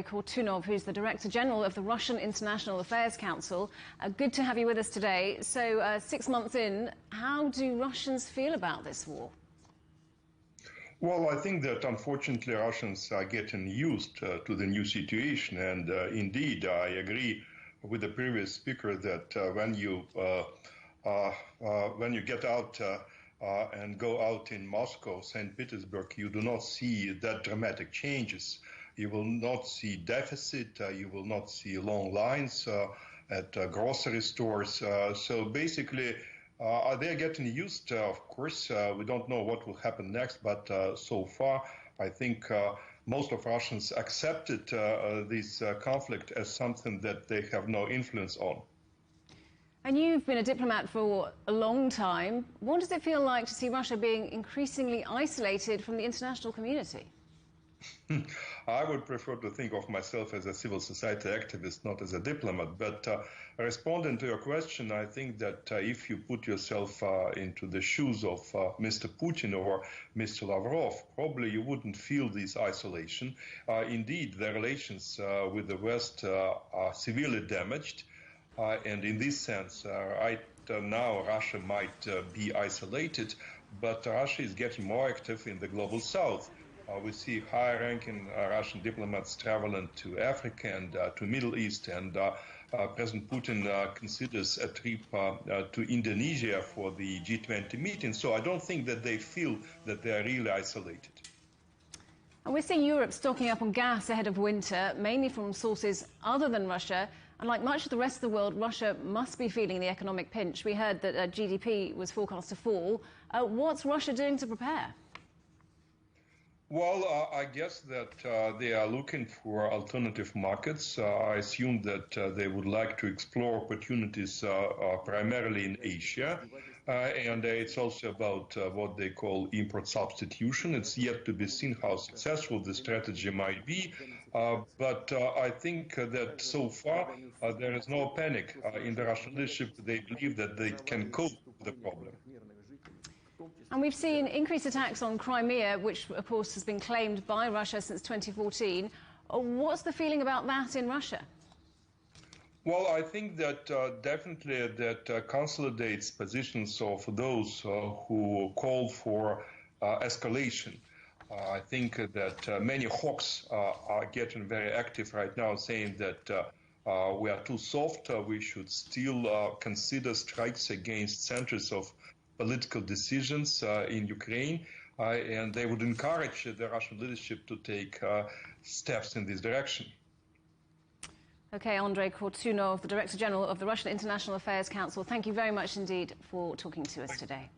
Andrey Kortunov, who's the Director General of the Russian International Affairs Council. Good to have you with us today. So 6 months in, how do Russians feel about this war? Well, I think that unfortunately Russians are getting used to the new situation. And indeed, I agree with the previous speaker that when you get out and go out in Moscow, St. Petersburg, you do not see that dramatic changes. You will not see deficit. You will not see long lines at grocery stores. So basically, they're getting used. Of course, we don't know what will happen next, but so far, I think most of Russians accepted this conflict as something that they have no influence on. And you've been a diplomat for a long time. What does it feel like to see Russia being increasingly isolated from the international community? I would prefer to think of myself as a civil society activist, not as a diplomat. But responding to your question, I think that if you put yourself into the shoes of Mr. Putin or Mr. Lavrov, probably you wouldn't feel this isolation. Indeed, the relations with the West are severely damaged. And in this sense, right now, Russia might be isolated, but Russia is getting more active in the global south. We see high-ranking Russian diplomats traveling to Africa and to Middle East, and President Putin considers a trip to Indonesia for the G20 meeting. So I don't think that they feel that they are really isolated. And we're seeing Europe stocking up on gas ahead of winter, mainly from sources other than Russia. And like much of the rest of the world, Russia must be feeling the economic pinch. We heard that GDP was forecast to fall. What's Russia doing to prepare? Well, I guess that they are looking for alternative markets. I assume that they would like to explore opportunities primarily in Asia. And it's also about what they call import substitution. It's yet to be seen how successful the strategy might be. But I think that so far there is no panic in the Russian leadership. They believe that they can cope with the problem. And we've seen increased attacks on Crimea, which, of course, has been claimed by Russia since 2014. What's the feeling about that in Russia? Well, I think that definitely that consolidates positions of those who call for escalation. I think that many hawks are getting very active right now, saying that we are too soft. We should still consider strikes against centers of political decisions in Ukraine, and they would encourage the Russian leadership to take steps in this direction. Okay, Andrey Kortunov, the Director General of the Russian International Affairs Council, thank you very much indeed for talking to us today.